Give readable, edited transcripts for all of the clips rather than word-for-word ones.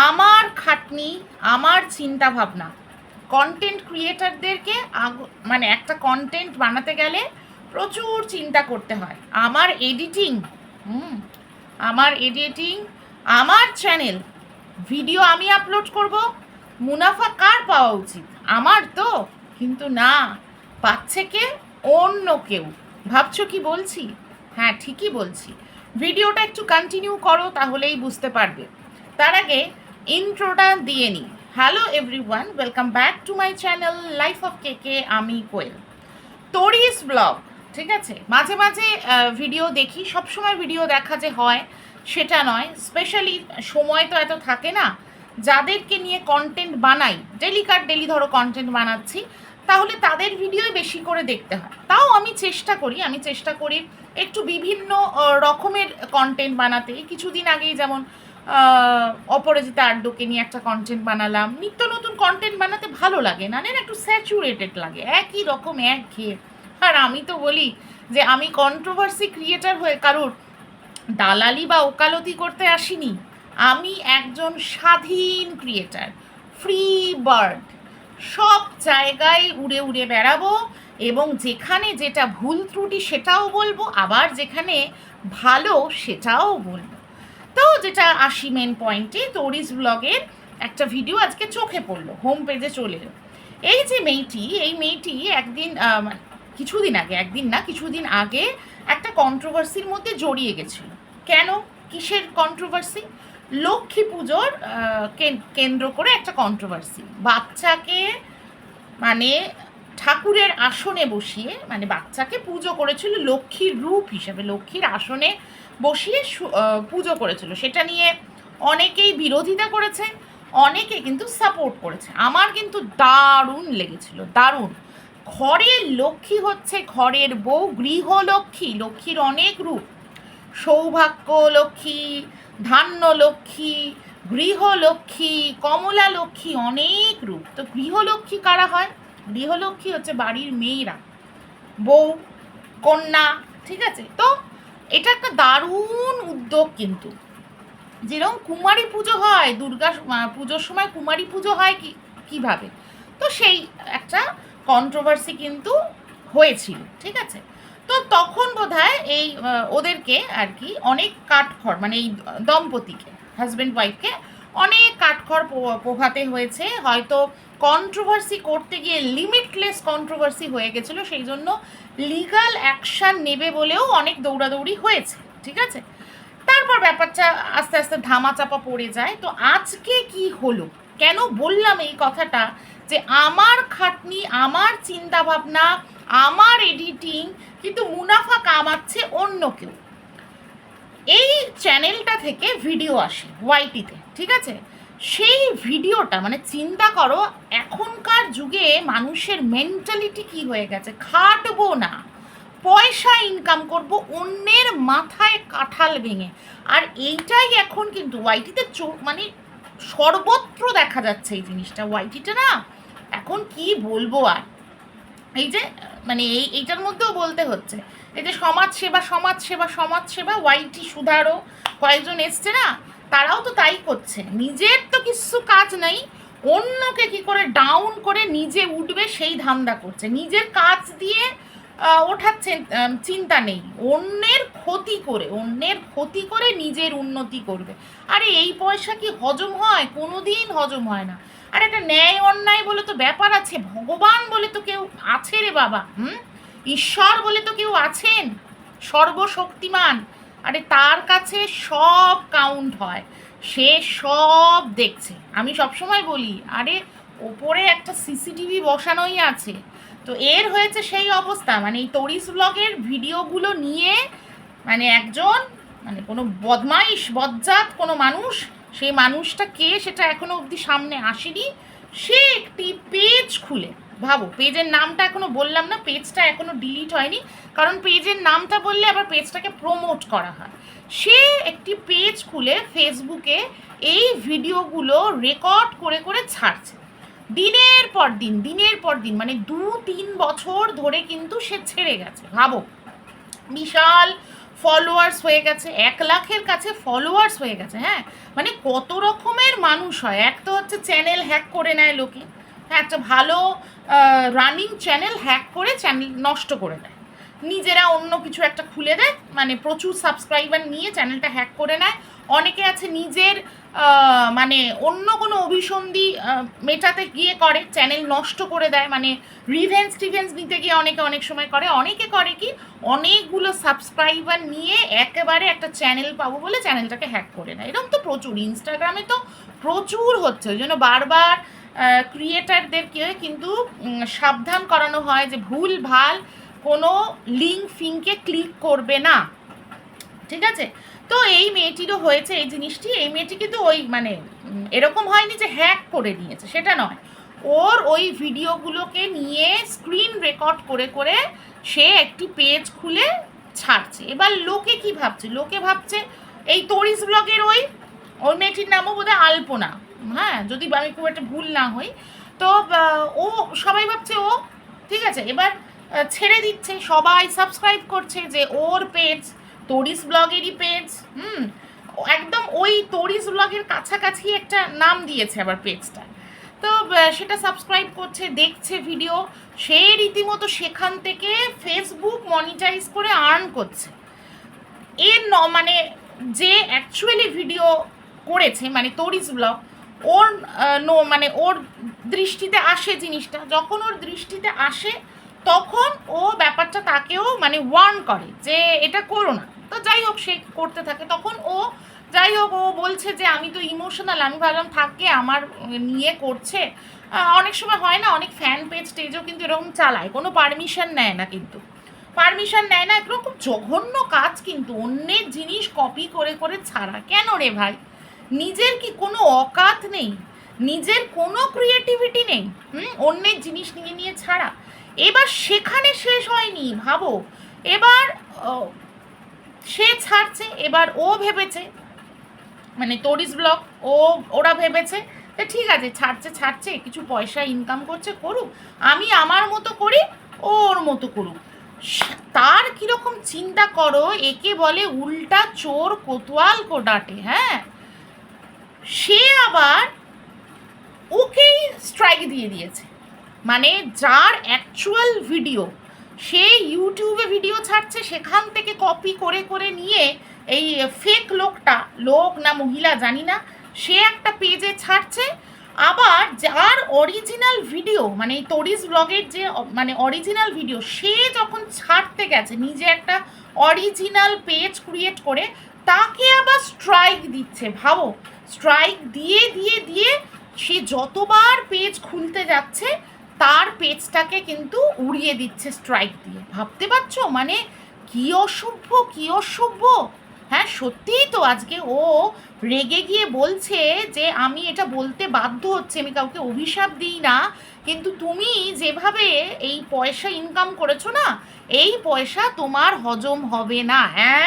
আমার খাটনি, আমার চিন্তা ভাবনা, কন্টেন্ট ক্রিয়েটারদেরকে মানে একটা কন্টেন্ট বানাতে গেলে প্রচুর চিন্তা করতে হয়। আমার এডিটিং, আমার এডিটিং, আমার চ্যানেল, ভিডিও আমি আপলোড করব, মুনাফা কার পাওয়া উচিত? আমার তো। কিন্তু না, পাচ্ছে কে? অন্য কেউ। ভাবছো কি বলছি? হ্যাঁ, ঠিকই বলছি। ভিডিওটা একটু কন্টিনিউ করো, তাহলেই বুঝতে পারবে। তার আগে ইন্ট্রোটা দিয়ে নিই। Hello everyone, welcome back to my channel life of কেকে। আমি কোয়েল, তোরিস ব্লগ। ঠিক আছে, মাঝে মাঝে ভিডিও দেখি, সবসময় ভিডিও দেখা যে হয় সেটা নয়। স্পেশালি সময় তো এত থাকে না। যাদেরকে নিয়ে কন্টেন্ট বানাই, ডেলি ধরো কন্টেন্ট বানাচ্ছি, তাহলে তাদের ভিডিওই বেশি করে দেখতে হয়। তাও আমি চেষ্টা করি একটু বিভিন্ন রকমের কন্টেন্ট বানাতে। কিছুদিন আগেই যেমন অপরাজিতা আড্ডকে নিয়ে একটা কন্টেন্ট বানালাম। নিত্য নতুন কন্টেন্ট বানাতে ভালো লাগে না, একটু স্যাচুরেটেড লাগে, একই রকম একঘেয়ে। আর আমি তো বলি যে আমি কন্ট্রোভার্সি ক্রিয়েটার হয়ে কারোর দালালি বা ওকালতি করতে আসিনি। আমি একজন স্বাধীন ক্রিয়েটার, ফ্রি বার্ড। সব জায়গায় উড়ে উড়ে বেড়াবো, এবং যেখানে যেটা ভুল ত্রুটি সেটাও বলবো, আবার যেখানে ভালো সেটাও বলবো। তো যেটা আসি মেন পয়েন্টে, তোরিস ব্লগের একটা ভিডিও আজকে চোখে পড়লো, হোম পেজে চলে এলো। এই যে মেয়েটি, এই মেয়েটি একদিন কিছুদিন আগে, একদিন না কিছুদিন আগে একটা কন্ট্রোভার্সির মধ্যে জড়িয়ে গেছিল। কেন? কিসের কন্ট্রোভার্সি? লক্ষ্মী পুজোর কেন্দ্র করে একটা কন্ট্রোভার্সি। বাচ্চাকে মানে ঠাকুরের আসনে বসিয়ে, মানে বাচ্চাকে পুজো করেছিল লক্ষ্মীর রূপ হিসেবে, লক্ষ্মীর আসনে বসিয়ে পুজো করেছিল। সেটা নিয়ে অনেকেই বিরোধিতা করেছে, অনেকে কিন্তু সাপোর্ট করেছে। আমার কিন্তু দারুণ লেগেছিল, দারুণ। ঘরের লক্ষ্মী হচ্ছে ঘরের বউ, গৃহলক্ষ্মী, লক্ষ্মীর অনেক রূপ। সৌভাগ্য লক্ষ্মী, ধান্য লক্ষ্মী, গৃহলক্ষ্মী, কমলা লক্ষ্মী, অনেক রূপ। তো গৃহলক্ষ্মী কারা হয়? গৃহলক্ষ্মী হচ্ছে বাড়ির মেয়েরা, বউ, কন্যা। ঠিক আছে, তো এটা একটা দারুণ উদ্যোগ। কিন্তু যেরকম কুমারী পুজো হয়, দুর্গা পুজোর সময় কুমারী পুজো হয় কিভাবে, তো সেই একটা কন্ট্রোভার্সি কিন্তু হয়েছিল। ঠিক আছে, তো তখন বোধহয় এই ওদেরকে আর কি অনেক কাঠখড়, মানে এই দম্পতিকে, হাজব্যান্ড ওয়াইফকে অনেক কাঠখড় পোহাতে হয়েছে। হয়তো কন্ট্রোভার্সি করতে গিয়ে লিমিটলেস কন্ট্রোভার্সি হয়ে গেছিলো, সেই জন্য লিগাল অ্যাকশান নেবে বলেও অনেক দৌড়াদৌড়ি হয়েছে। ঠিক আছে, তারপর ব্যাপারটা আস্তে আস্তে ধামাচাপা পড়ে যায়। তো আজকে কি হলো, কেন বললাম এই কথাটা, যে আমার খাটনি, আমার চিন্তা ভাবনা, আমার এডিটিং, কিন্তু মুনাফা কামাচ্ছে অন্য কেউ। এই চ্যানেলটা থেকে ভিডিও আসে ওয়াইটিতে। ঠিক আছে, সেই ভিডিওটা, মানে চিন্তা করো এখনকার যুগে মানুষের মেন্টালিটি কি হয়ে গেছে। খাটবো না, পয়সা ইনকাম করব অন্যের মাথায় কাঁঠাল ভেঙে। আর এইটাই এখন কিন্তু ওয়াইটিতে মানে সর্বত্র দেখা যাচ্ছে এই জিনিসটা। ওয়াইটিটা না এখন কি বলবো আর, এই যে মানে এইটার মধ্যেও বলতে হচ্ছে, এই যে সমাজসেবা ওয়াইটি সুধারও কয়েকজন এসছে না, তারাও তো তাই করছে। নিজের তো কিছু কাজ নেই, অন্যকে কি করে ডাউন করে নিজে উঠবে সেই ধান্দা করছে। নিজের কাজ দিয়ে ওঠাচ্ছে চিন্তা নেই, অন্যের ক্ষতি করে নিজের উন্নতি করবে। আরে এই পয়সা কি হজম হয়? কোনোদিন হজম হয় না। আর একটা ন্যায় অন্যায় বলে তো ব্যাপার আছে, ভগবান বলে তো কেউ আছে রে বাবা, ঈশ্বর বলে তো কেউ আছেন, সর্বশক্তিমান। আরে তার কাছে সব কাউন্ট হয়, সে সব দেখছে। আমি সবসময় বলি, আরে ওপরে একটা সিসিটিভি বসানোই আছে। তো এর হয়েছে সেই অবস্থা, মানে এই তোরিস ব্লগের ভিডিওগুলো নিয়ে মানে একজন, মানে কোনো বজ্জাত কোনো মানুষ, সেই মানুষটা কে সেটা এখনো অবধি সামনে আসেনি। সে একটি পেজ খুলে, ভাবো, পেজের নামটা এখনো বললাম না, পেজটা এখনো ডিলিট হয়নি, কারণ পেজের নামটা বললে আবার পেজটাকে প্রমোট করা হয়। সে একটি পেজ খুলে ফেসবুকে এই ভিডিওগুলো রেকর্ড করে করে ছাড়ছে দিনের পর দিন, মানে 2-3 বছর ধরে কিন্তু সে ছেড়ে গেছে। ভাবো, বিশাল ফলোয়ার্স হয়ে গেছে, 1,00,000-এর কাছে ফলোয়ার্স হয়ে গেছে। হ্যাঁ, মানে কত রকমের মানুষ হয়। এক তো হচ্ছে চ্যানেল হ্যাক করে নেয় লোকে, হ্যাঁ, একটা ভালো রানিং চ্যানেল হ্যাক করে চ্যানেল নষ্ট করে দেয়, নিজেরা অন্য কিছু একটা খুলে দেয়, মানে প্রচুর সাবস্ক্রাইবার নিয়ে চ্যানেলটা হ্যাক করে নেয়। অনেকে আছে নিজের মানে অন্য কোনো অভিসন্ধি মেটাতে গিয়ে করে, চ্যানেল নষ্ট করে দেয়, মানে টিভেন্স নিতে গিয়ে অনেকে অনেক সময় করে। অনেকে করে কি, অনেকগুলো সাবস্ক্রাইবার নিয়ে একেবারে একটা চ্যানেল পাবো বলে চ্যানেলটাকে হ্যাক করে নেয়। এরকম তো প্রচুর, ইনস্টাগ্রামে তো প্রচুর হচ্ছে। ওই জন্য বারবার ক্রিয়েটারদেরকে কিন্তু সাবধান করানো হয় যে ভুল ভাল কোনো লিঙ্ক ফিঙ্কে ক্লিক করবে না, ঠিক আছে? তো এই মেয়েটিরও হয়েছে এই জিনিসটি। এই মেয়েটি কিন্তু ওই মানে এরকম হয়নি যে হ্যাক করে নিয়েছে, সেটা নয়। ওর ওই ভিডিওগুলোকে নিয়ে স্ক্রিন রেকর্ড করে করে সে একটি পেজ খুলে ছাড়ছে। এবার লোকে কি ভাবছে? লোকে ভাবছে এই তরিস ব্লগের ওই মেয়েটির নামও বোধহয় আলপনা, হ্যাঁ, যদি আমি খুব একটা ভুল না হই। তো ও সবাই ভাবছে ও, ঠিক আছে, এবার ছেড়ে দিচ্ছে, সবাই সাবস্ক্রাইব করছে যে ওর পেজ, তরিস ব্লগেরই পেজ। একদম ওই তরিস ব্লগের কাছাকাছি একটা নাম দিয়েছে আবার পেজটা। তো সেটা সাবস্ক্রাইব করছে, দেখছে ভিডিও, সে রীতিমতো সেখান থেকে ফেসবুক মনিটাইজ করে আর্ন করছে। এর মানে যে অ্যাকচুয়ালি ভিডিও করেছে, মানে তরিস ব্লগ, ওর মানে ওর দৃষ্টিতে আসে জিনিসটা, যখন ওর দৃষ্টিতে আসে তখন ও ব্যাপারটা তাকেও মানে ওয়ার্ন করে যে এটা করো না। তো যাই হোক, সে করতে থাকে। তখন ও যাই হোক, ও বলছে যে আমি তো ইমোশনাল, আমি ভাবলাম থাকে আমার নিয়ে করছে। অনেক সময় হয় না, অনেক ফ্যান পেজ টেজও কিন্তু এরকম চালায়, কোনো পারমিশন নেয় না, কিন্তু পারমিশন নেয় না। এগুলো খুব জঘন্য কাজ, কিন্তু অন্যের জিনিস কপি করে করে ছাড়া। কেন রে ভাই? নিজের কি কোনো অকাত নেই? নিজের কোনো ক্রিয়েটিভিটি নেই? অন্যের জিনিস নিয়ে নিয়ে ছাড়া। এবার সেখানে শেষ হয়নি, ভাবো। এবার সে ছাড়ছে, এবার ও ভেবেছে, মানে তরিস ব্লগ, ওরা ভেবেছে যে ঠিক আছে, ছাড়ছে কিছু পয়সা ইনকাম করছে, করুক, আমি আমার মতো করি, ও ওর মতো করুক। তার কীরকম চিন্তা করো, একে বলে উল্টা চোর কোতোয়াল কো ডাঁটে। হ্যাঁ, সে আবার ওকেই স্ট্রাইক দিয়ে দিয়েছে। মানে যার অ্যাকচুয়াল ভিডিও, সে ইউটিউবে ভিডিও ছাড়ছে, সেখান থেকে কপি করে করে নিয়ে এই ফেক লোকটা, লোক না মহিলা জানি না, সে একটা পেজে ছাড়ছে। আবার যার অরিজিনাল ভিডিও, মানে এই তরিস ব্লগের যে মানে অরিজিনাল ভিডিও, সে যখন ছাড়তে গেছে নিজে একটা অরিজিনাল পেজ ক্রিয়েট করে, তাকে আবার স্ট্রাইক দিচ্ছে। ভাবো, স্ট্রাইক দিয়ে দিয়ে দিয়ে সে যতবার পেজ খুলতে যাচ্ছে তার পেজটাকে কিন্তু উড়িয়ে দিচ্ছে স্ট্রাইক দিয়ে। ভাবতে পারছো মানে কী অসভ্য, কী অসভ্য। হ্যাঁ, সত্যিই তো। আজকে ও রেগে গিয়ে বলছে যে আমি এটা বলতে বাধ্য হচ্ছে, আমি কাউকে অভিশাপ দিই না, কিন্তু তুমি যেভাবে এই পয়সা ইনকাম করেছো না, এই পয়সা তোমার হজম হবে না।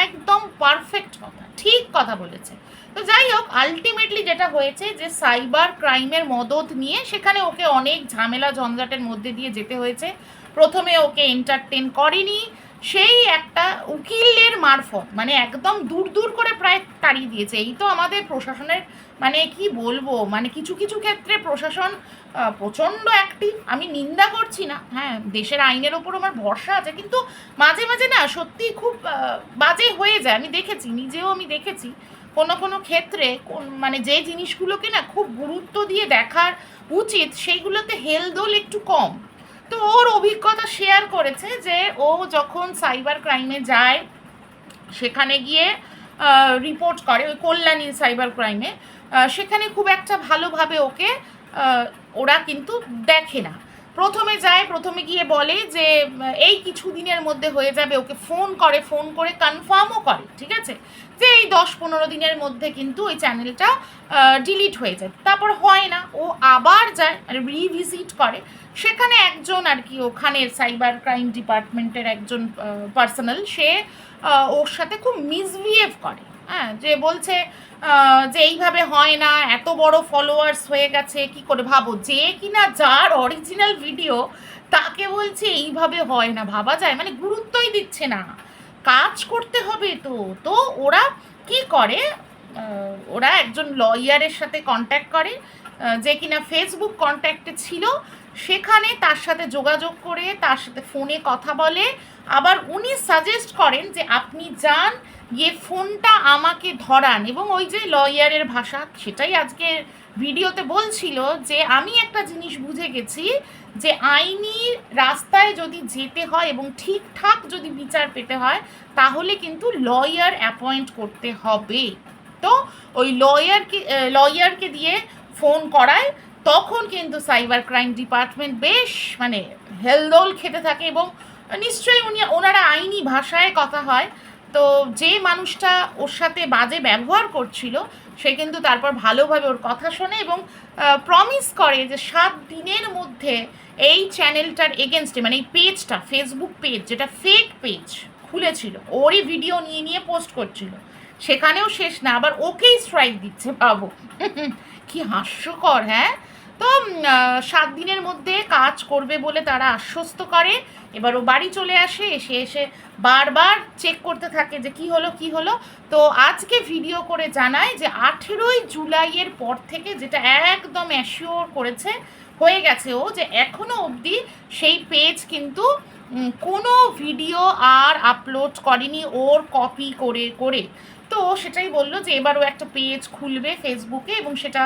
একদম পারফেক্ট কথা, ঠিক কথা বলেছে। তো যাই হোক, আলটিমেটলি যেটা হয়েছে যে সাইবার ক্রাইমের মদত নিয়ে সেখানে ওকে অনেক ঝামেলা ঝঞ্ঝাটের মধ্যে দিয়ে যেতে হয়েছে। প্রথমে ওকে এন্টারটেন করেনি, সেই একটা উকিলের মারফত, মানে একদম দূর দূর করে প্রায় তাড়িয়ে দিয়েছে। এই তো আমাদের প্রশাসনের মানে কি বলবো, মানে কিছু কিছু ক্ষেত্রে প্রশাসন প্রচণ্ড অ্যাক্টিভ। আমি নিন্দা করছি না, হ্যাঁ, দেশের আইনের ওপর আমার ভরসা আছে, কিন্তু মাঝে মাঝে না সত্যি খুব বাজে হয়ে যায়। আমি দেখেছি, নিজেও আমি দেখেছি কোনো কোনো ক্ষেত্রে মানে যে জিনিসগুলোকে না খুব গুরুত্ব দিয়ে দেখার উচিত, সেইগুলোতে হেলদোল একটু কম। তো ওর অভিজ্ঞতা শেয়ার করেছে যে ও যখন সাইবার ক্রাইমে যায়, সেখানে গিয়ে রিপোর্ট করে ওই কল্যাণী সাইবার ক্রাইমে, সেখানে খুব একটা ভালোভাবে ওকে ওরা কিন্তু দেখে না। প্রথমে যায়, প্রথমে গিয়ে বলে যে এই কিছু দিনের মধ্যে হয়ে যাবে, ওকে ফোন করে কনফার্মও করে, ঠিক আছে, যে এই 10-15 দিনের মধ্যে কিন্তু ওই চ্যানেলটা ডিলিট হয়ে যায়। তারপর হয় না, ও আবার যায়, মানে রিভিজিট করে। সেখানে একজন আর কি ওখানের সাইবার ক্রাইম ডিপার্টমেন্টের একজন পার্সোনাল, সে ওর সাথে খুব মিসবিহেভ করে। হ্যাঁ, যে বলছে যে এইভাবে হয় না, এত বড় ফলোয়ার্স হয়ে গেছে কি করে। ভাবো, যে কিনা যার অরিজিনাল ভিডিও, তাকে বলছে এইভাবে হয় না, ভাবা যায়? মানে গুরুত্বই দিচ্ছে না। কাজ করতে হবে। তো তো ওরা কি করে, ওরা একজন লয়ারের সাথে কন্ট্যাক্ট করে, যে কিনা ফেসবুক কন্ট্যাক্টে ছিল, সেখানে তার সাথে যোগাযোগ করে তার সাথে ফোনে কথা বলে। আবার উনি সাজেস্ট করেন যে আপনি যান, গিয়ে ফোনটা আমাকে ধরান, এবং ওই যে লয়ারের ভাষা, সেটাই আজকে ভিডিওতে বলছিল যে আমি একটা জিনিস বুঝে গেছি যে আইনি রাস্তায় যদি যেতে হয় এবং ঠিকঠাক যদি বিচার পেতে হয়, তাহলে কিন্তু লয়ার অ্যাপয়েন্ট করতে হবে। তো ওই লয়ারকে দিয়ে ফোন করায়, তখন কিন্তু সাইবার ক্রাইম ডিপার্টমেন্ট বেশ মানে হেলদোল খেতে থাকে, এবং নিশ্চয়ই ওনারা আইনি ভাষায় কথা হয়। তো যে মানুষটা ওর সাথে বাজে ব্যবহার করছিল, সে কিন্তু তারপর ভালোভাবে ওর কথা শোনে এবং প্রমিস করে যে 7 দিনের মধ্যে এই চ্যানেলটার এগেনস্টে, মানে এই পেজটা, ফেসবুক পেজ যেটা ফেক পেজ খুলেছিল, ওরই ভিডিও নিয়ে নিয়ে পোস্ট করছিল, সেখানেও শেষ না, আবার ওকেই স্ট্রাইক দিচ্ছে, পাবো কি হাস্যকর। হ্যাঁ, তো 7 দিনের মধ্যে কাজ করবে বলে তারা আশ্বস্ত করে। এবার ও বাড়ি চলে আসে, এসে বারবার চেক করতে থাকে যে কি হলো। তো আজকে ভিডিও করে জানায় যে 18ই জুলাইয়ের পর থেকে, যেটা একদম অ্যাসিওর করেছে, হয়ে গেছে ও, যে এখনও অবধি সেই পেজ কিন্তু কোনো ভিডিও আর আপলোড করেনি ওর কপি করে। তো সেটাই বললো যে এবার ও একটা পেজ খুলবে ফেসবুকে এবং সেটা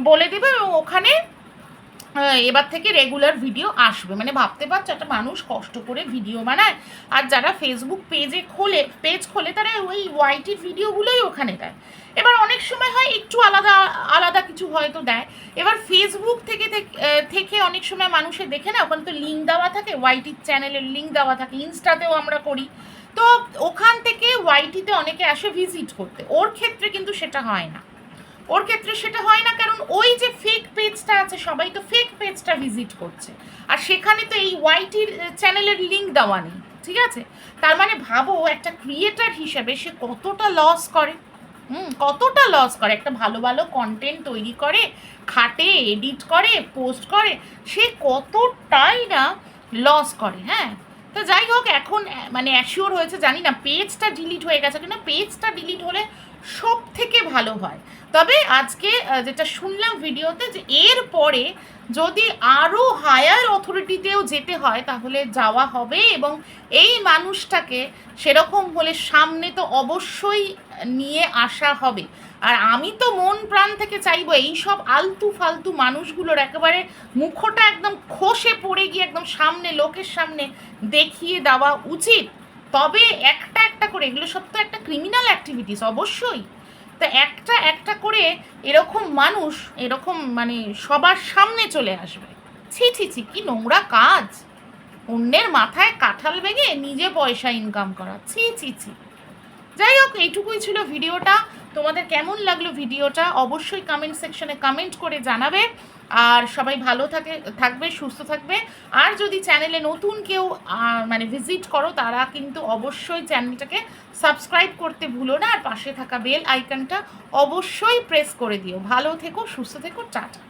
বলে দেবে, এবং ওখানে এবার থেকে রেগুলার ভিডিও আসবে। মানে ভাবতে পারছো, একটা মানুষ কষ্ট করে ভিডিও বানায়, আর যারা ফেসবুক পেজ খোলে তারা ওই ওয়াইটির ভিডিওগুলোই ওখানে দেয়। এবার অনেক সময় হয় একটু আলাদা কিছু হয়তো দেয়। এবার ফেসবুক থেকে অনেক সময় মানুষের দেখে না, ওখানে তো লিঙ্ক দেওয়া থাকে, ওয়াইটির চ্যানেলের লিঙ্ক দেওয়া থাকে, ইনস্টাতেও আমরা করি, তো ওখান থেকে ওয়াইটিতে অনেকে আসে ভিজিট করতে। ওর ক্ষেত্রে কিন্তু সেটা হয় না। কারণ ওই যে ফেক পেজটা আছে, সবাই তো ফেক পেজটা ভিজিট করছে, আর সেখানে তো এই ওয়াইটির চ্যানেলের লিঙ্ক দেওয়া নেই। ঠিক আছে, তার মানে ভাবো একটা ক্রিয়েটার হিসেবে সে কতটা লস করে। একটা ভালো কন্টেন্ট তৈরি করে, খাটে, এডিট করে, পোস্ট করে, সে কতটাই না লস করে। হ্যাঁ, তো যাই হোক, এখন মানে অ্যাসিওর হয়েছে, জানি না পেজটা ডিলিট হয়ে গেছে কিনা। পেজটা ডিলিট হলে সব থেকে ভালো হয়। তবে আজকে যেটা শুনলাম ভিডিওতে, যে এর পরে যদি আরও হায়ার অথরিটিতেও যেতে হয় তাহলে যাওয়া হবে, এবং এই মানুষটাকে সেরকম হলে সামনে তো অবশ্যই নিয়ে আসা হবে। আর আমি তো মন প্রাণ থেকে চাইবো এই সব আলতু ফালতু মানুষগুলোর একেবারে মুখোটা একদম খসে পড়ে গিয়ে একদম সামনে, লোকের সামনে দেখিয়ে দেওয়া উচিত। তবে একটা করে, এগুলো সব তো একটা ক্রিমিনাল অ্যাক্টিভিটিস অবশ্যই, তো একটা করে এরকম মানুষ এরকম মানে সবার সামনে চলে আসবে। ছি, কি নোংরা কাজ, অন্যের মাথায় কাঁঠাল ভেঙে নিজে পয়সা ইনকাম করা, ছি। যাই হোক, এইটুকুই ছিল ভিডিওটা। তোমাদের কেমন লাগলো ভিডিওটা অবশ্যই কমেন্ট সেকশনে কমেন্ট করে জানাবে। আর সবাই ভালো থাকবে, সুস্থ থাকবে। আর যদি চ্যানেলে নতুন কেউ মানে ভিজিট করো, তারা কিন্তু অবশ্যই চ্যানেলটাকে সাবস্ক্রাইব করতে ভুলো না, আর পাশে থাকা বেল আইকনটা অবশ্যই প্রেস করে দিও। ভালো থেকো, সুস্থ থেকো, টাটা।